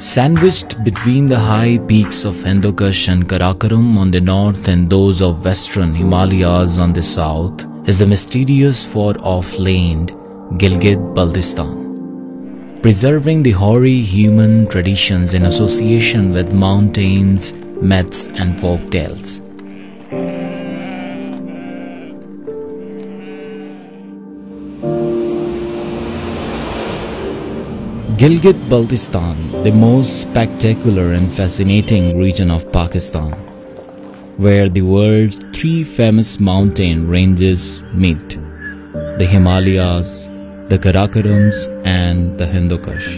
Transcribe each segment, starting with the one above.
Sandwiched between the high peaks of Hindu Kush and Karakoram on the north and those of western Himalayas on the south is the mysterious far-off land Gilgit-Baltistan, preserving the hoary human traditions in association with mountains, myths and folk tales. Gilgit-Baltistan, the most spectacular and fascinating region of Pakistan, where the world's three famous mountain ranges meet: the Himalayas, the Karakorams and the Hindu Kush.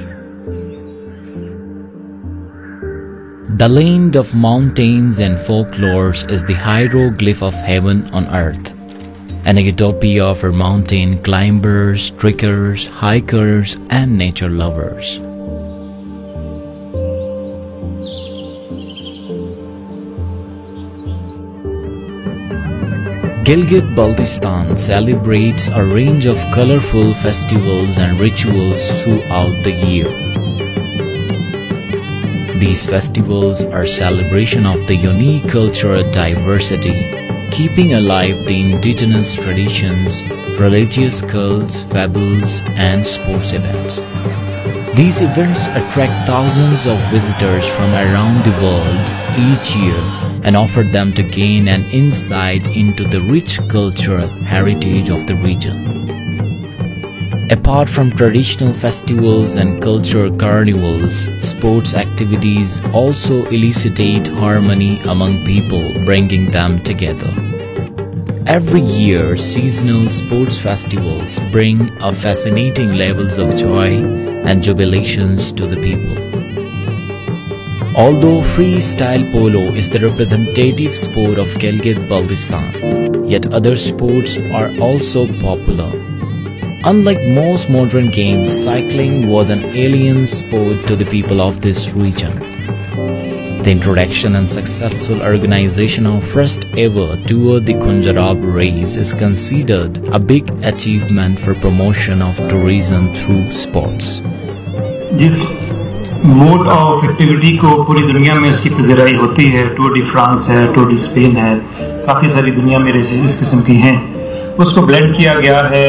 The land of mountains and folklores is the hieroglyph of heaven on earth, and a utopia for mountain climbers, trekkers, hikers and nature lovers. Gilgit-Baltistan celebrates a range of colorful festivals and rituals throughout the year. These festivals are celebration of the unique cultural diversity, keeping alive the indigenous traditions, religious cults, fables, and sports events. These events attract thousands of visitors from around the world each year and offer them to gain an insight into the rich cultural heritage of the region. Apart from traditional festivals and cultural carnivals, sports activities also elicitate harmony among people, bringing them together. Every year, seasonal sports festivals bring a fascinating levels of joy and jubilations to the people. Although freestyle polo is the representative sport of Gilgit-Baltistan, yet other sports are also popular. Unlike most modern games, cycling was an alien sport to the people of this region. The introduction and successful organization of first ever Tour de Khunjerab race is considered a big achievement for promotion of tourism through sports. जिस mode of activity को पूरी दुनिया में उसकी पज़ीराई होती है, Tour de France है, Tour de Spain है, काफ़ी सारी दुनिया में रेसेस इस किस्म की हैं, उसको ब्लेंड किया गया है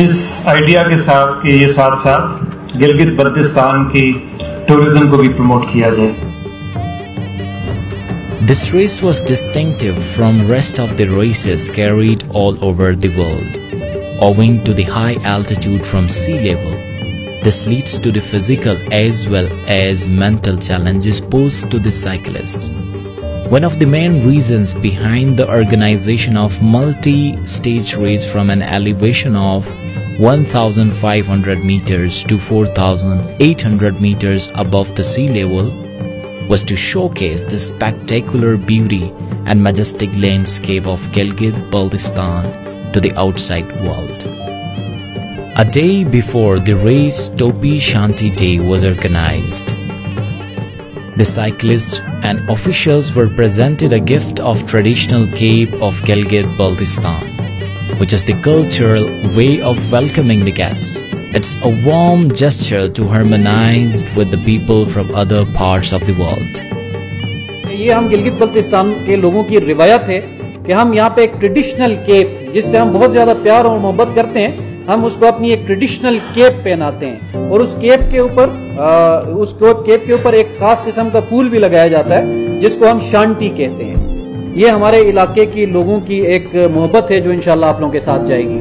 इस आइडिया के साथ कि ये साथ साथ गिलगित-बल्तिस्तान की टूरिज्म को भी प्रमोट किया जाए. This race was distinctive from rest of the races carried all over the world, owing to the high altitude from sea level. This leads to the physical as well as mental challenges posed to the cyclists. One of the main reasons behind the organization of multi-stage race from an elevation of 1,500 meters to 4,800 meters above the sea level was to showcase the spectacular beauty and majestic landscape of Gilgit-Baltistan to the outside world. A day before the race, Topi Shanti Day was organized. The cyclists and officials were presented a gift of traditional cape of Gilgit-Baltistan, which is the cultural way of welcoming the guests. It's a warm gesture to harmonize with the people from other parts of the world. ये हम गिलगित-बल्तिस्तान के लोगों की रिवायत है कि हम यहाँ पे एक ट्रेडिशनल केप, जिससे हम बहुत ज्यादा प्यार और मोहब्बत करते हैं, हम उसको अपनी एक ट्रेडिशनल केप पहनाते हैं और उस केप के ऊपर एक खास किस्म का फूल भी लगाया जाता है जिसको हम शांति कहते हैं. ये हमारे इलाके की लोगों की एक मोहब्बत है जो इंशाल्लाह आप लोगों के साथ जाएगी.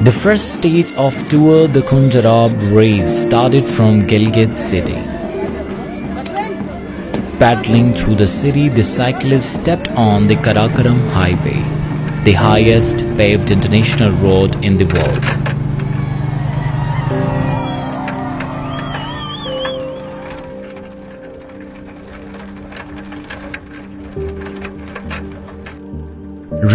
The first stage of Tour de Khunjerab race started from Gilgit city. Paddling through the city, the cyclists stepped on the Karakoram Highway, the highest paved international road in the world.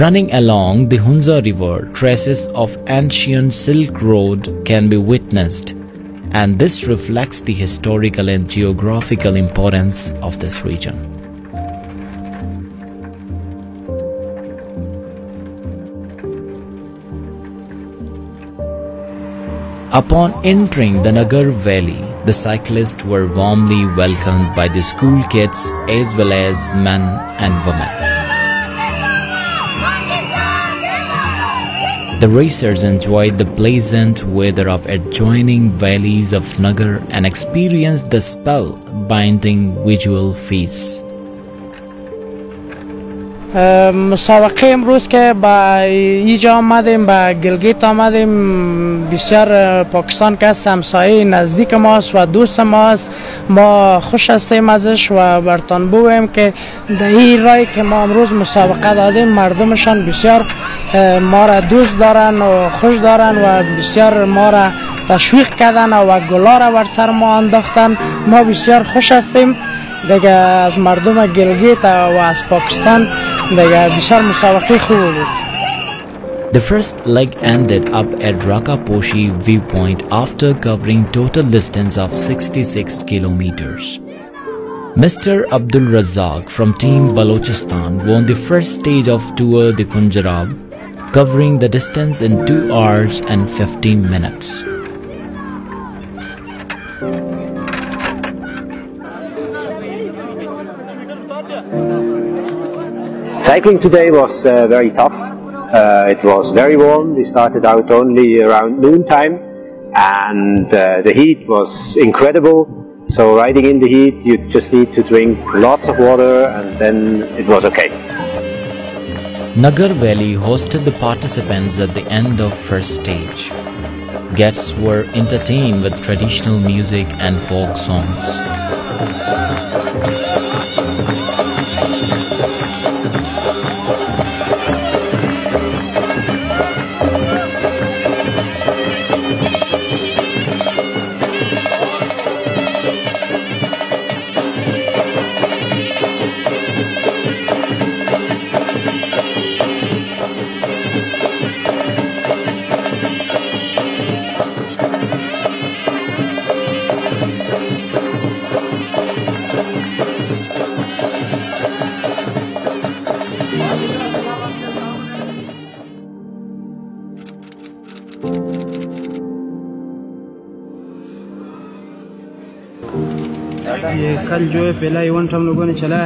Running along the Hunza River, traces of ancient Silk Road can be witnessed, and this reflects the historical and geographical importance of this region. Upon entering the Nagar Valley, the cyclists were warmly welcomed by the school kids as well as men and women. The racers enjoyed the pleasant weather of adjoining valleys of Nagar and experienced the spell-binding visual feats. مسابقه امروز که با اینجا آمدیم با گلگیت آمدیم بسیار پاکستان که همسایه نزدیک ماست و دوست ماست ما خوش هستیم ازش و برتان بگویم که در این رای که ما امروز مسابقه دادیم مردمشان بسیار ما را دوست دارن و خوش دارن و بسیار ما را تشویق کردن و گلا را بر سر ما انداختن ما بسیار خوش هستیم دیگه از مردم گلگیت و از پاکستان دیگه بسیار مسابقه خوب بود. The first leg ended up at Rakaposhi viewpoint after covering total distance of 66 kilometers. Mr. Abdul Razak from Team Balochistan won the first stage of Tour de Khunjarab, covering the distance in 2 hours and 15 minutes. Cycling today was very tough. It was very warm. We started out only around noontime and the heat was incredible. So riding in the heat you just need to drink lots of water and then it was okay. Nagar Valley hosted the participants at the end of first stage. Guests were entertained with traditional music and folk songs. ये कल जो है पहला event हम लोगों ने चला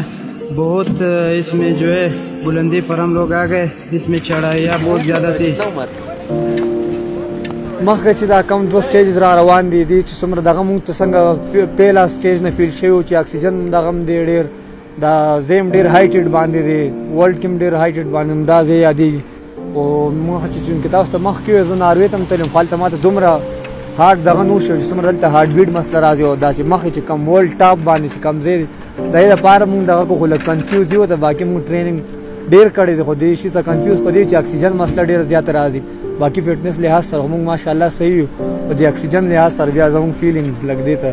बहुत इसमें जो है बुलंदी पर हम लोग आ गए इसमें चढ़ाइयाँ बहुत ज़्यादा थी مخکې چې دا کم 2 سټیجز را روان دي چې څومره دغه مونږ ته څنګه پیلا سټیج نه فیل شوی چې اکسیجن دغه دی ډېر دا زیم ډېر هایټډ باندې دی ورلد کې ډېر هایټډ باندې دا ځای یادېږي او موږ چې تاسو ته مخکې زه ناروې ته هم تلم هلته ماته دومره هارډ دغه نو شو چې څومره دلته هارډ بیټ مسله راځي او دا چې مخکې چې کم ورلد ټاپ باندې چې کم ځای دی د هغې لپاره مونږ دغه کو خو لږ کنفیوز یو ته باقي مونږ ټریننګ ډېر کړی دی خو دې شي ته کنفیوز په دې چې اکسیجن مسله ډېره زیاته راځي باقي فټنس لحاظ سره مونږ ماشاءالله صحیح یو په دې اکسیجن لحاظ سره بیا زموږ فیلینګز لږ دې ته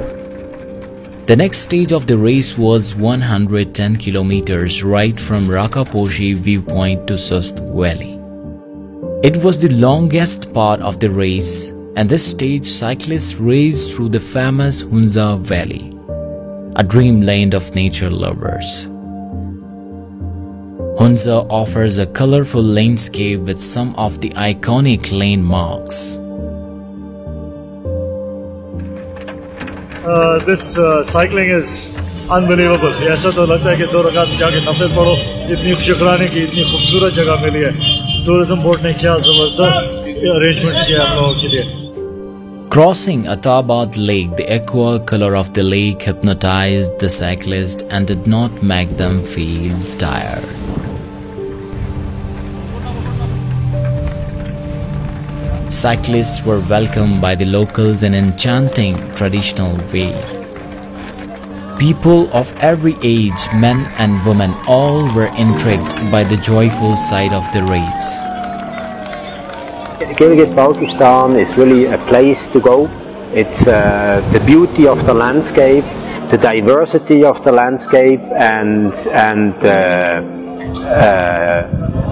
The next stage of the race was 110 kilometers right from Rakaposhi viewpoint to Sust Valley. It was the longest part of the race, and this stage cyclists raced through the famous Hunza Valley, a dreamland of nature lovers. Hunza offers a colorful landscape with some of the iconic landmarks. This cycling is unbelievable. ऐसा तो लगता है कि 2 रकात जाके नफल पढ़ो इतनी शुक्राने की इतनी खूबसूरत जगह मिली है टूरिज्म बोर्ड ने क्या जबरदस्त अरेंजमेंट किया हम लोगों के लिए Crossing Atabad Lake, the aqua color of the lake hypnotized the cyclists and did not make them feel tired. Cyclists were welcomed by the locals in an enchanting traditional way. People of every age, men and women, all were intrigued by the joyful sight of the race. Gilgit-Baltistan is really a place to go. It's the beauty of the landscape, the diversity of the landscape, and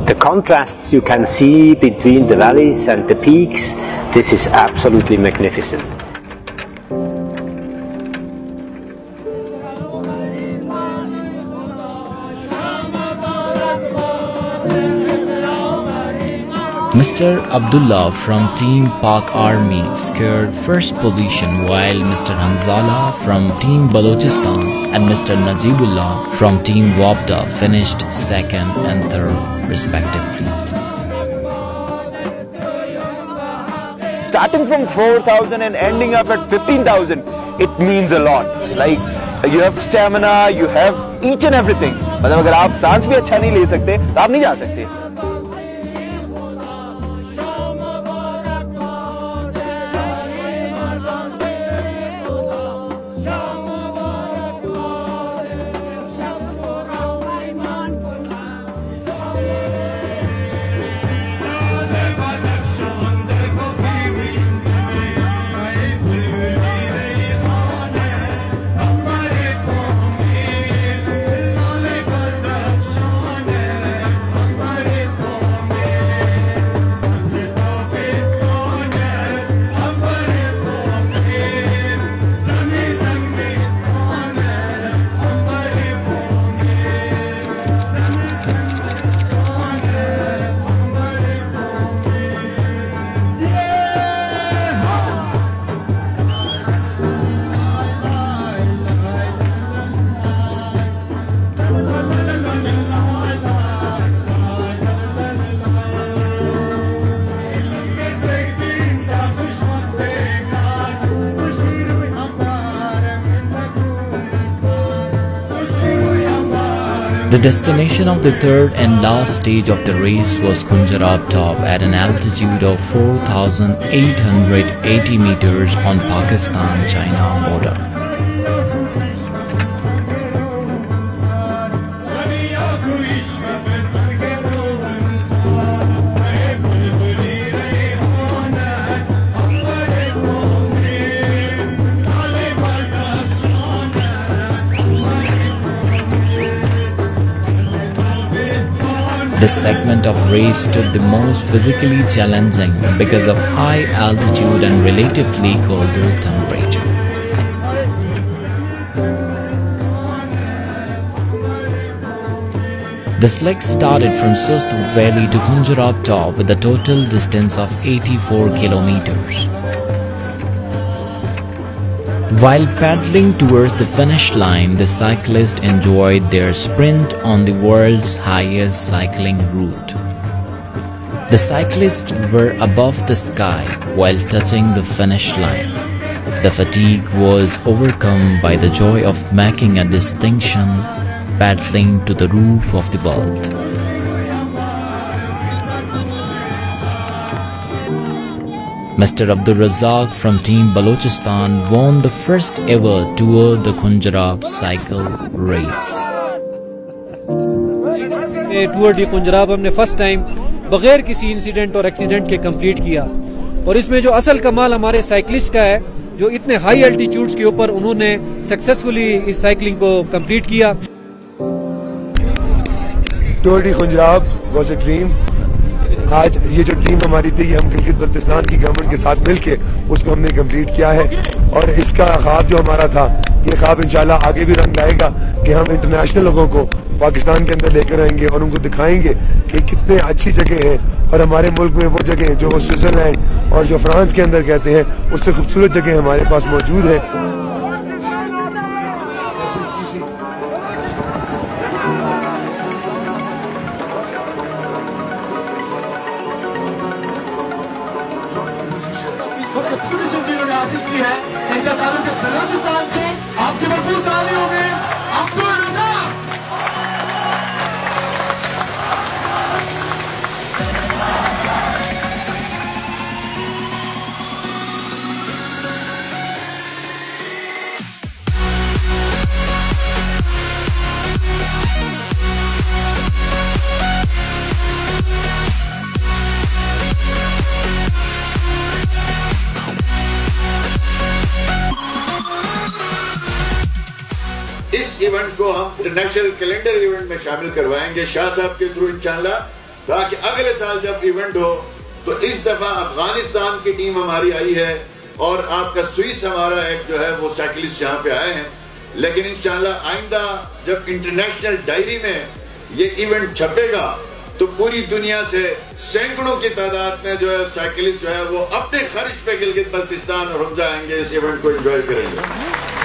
the contrasts you can see between the valleys and the peaks. This is absolutely magnificent. Mr. Abdullah from Team Pak Army secured first position, while Mr. Hanzala from Team Balochistan and Mr. Najibullah from Team Wabda finished second and third respectively. Starting from 4,000 and ending up at 15,000, it means a lot. Like, you have stamina, you have each and everything. मतलब अगर आप सांस भी अच्छा नहीं ले सकते तो आप नहीं जा सकते. The destination of the third and last stage of the race was Khunjerab Top at an altitude of 4,880 meters on Pakistan-China border. This segment of race stood the most physically challenging because of high altitude and relatively colder temperature. This leg started from Sust Valley to Khunjerab Top with a total distance of 84 kilometers. While paddling towards the finish line, the cyclists enjoyed their sprint on the world's highest cycling route. The cyclists were above the sky while touching the finish line. The fatigue was overcome by the joy of making a distinction, paddling to the roof of the world. Mr. Abdul Razak from Team Balochistan won the first ever Tour de Khunjerab cycle race. Tour de Khunjerab हमने first time बगैर किसी incident और accident के complete किया, और इसमें जो असल कमाल हमारे साइकिलिस्ट का है, जो इतने हाई एल्टीट्यूड्स के ऊपर उन्होंने सक्सेसफुली इस साइकिलिंग को कंप्लीट किया. Tour de Khunjerab was a dream. आज ये जो ड्रीम हमारी थी, हम गिलगित बल्तिस्तान की गवर्नमेंट के साथ मिलके उसको हमने कंप्लीट किया है, और इसका ख्वाब जो हमारा था, ये ख्वाब इंशाल्लाह आगे भी रंग लाएगा कि हम इंटरनेशनल लोगों को पाकिस्तान के अंदर लेकर आएंगे और उनको दिखाएंगे कि कितने अच्छी जगह है, और हमारे मुल्क में वो जगह जो वो स्विट्जरलैंड और जो फ्रांस के अंदर कहते हैं, उससे खूबसूरत जगह हमारे पास मौजूद है. इस इवेंट को हम इंटरनेशनल कैलेंडर इवेंट में शामिल करवाएंगे शाह साहब के थ्रू इंशाल्लाह, ताकि अगले साल जब इवेंट हो तो इस दफा अफगानिस्तान की टीम हमारी आई है और आपका स्विस हमारा एक जो है वो साइकिलिस्ट यहाँ पे आए हैं। लेकिन इंशाल्लाह आइंदा जब इंटरनेशनल डायरी में ये इवेंट छपेगा तो पूरी दुनिया से सैकड़ों की तादाद में जो है साइकिलिस्ट जो है वो अपने खर्च पे गिलगित बल्तिस्तान और हम जाएंगे, इस इवेंट को एंजॉय करेंगे।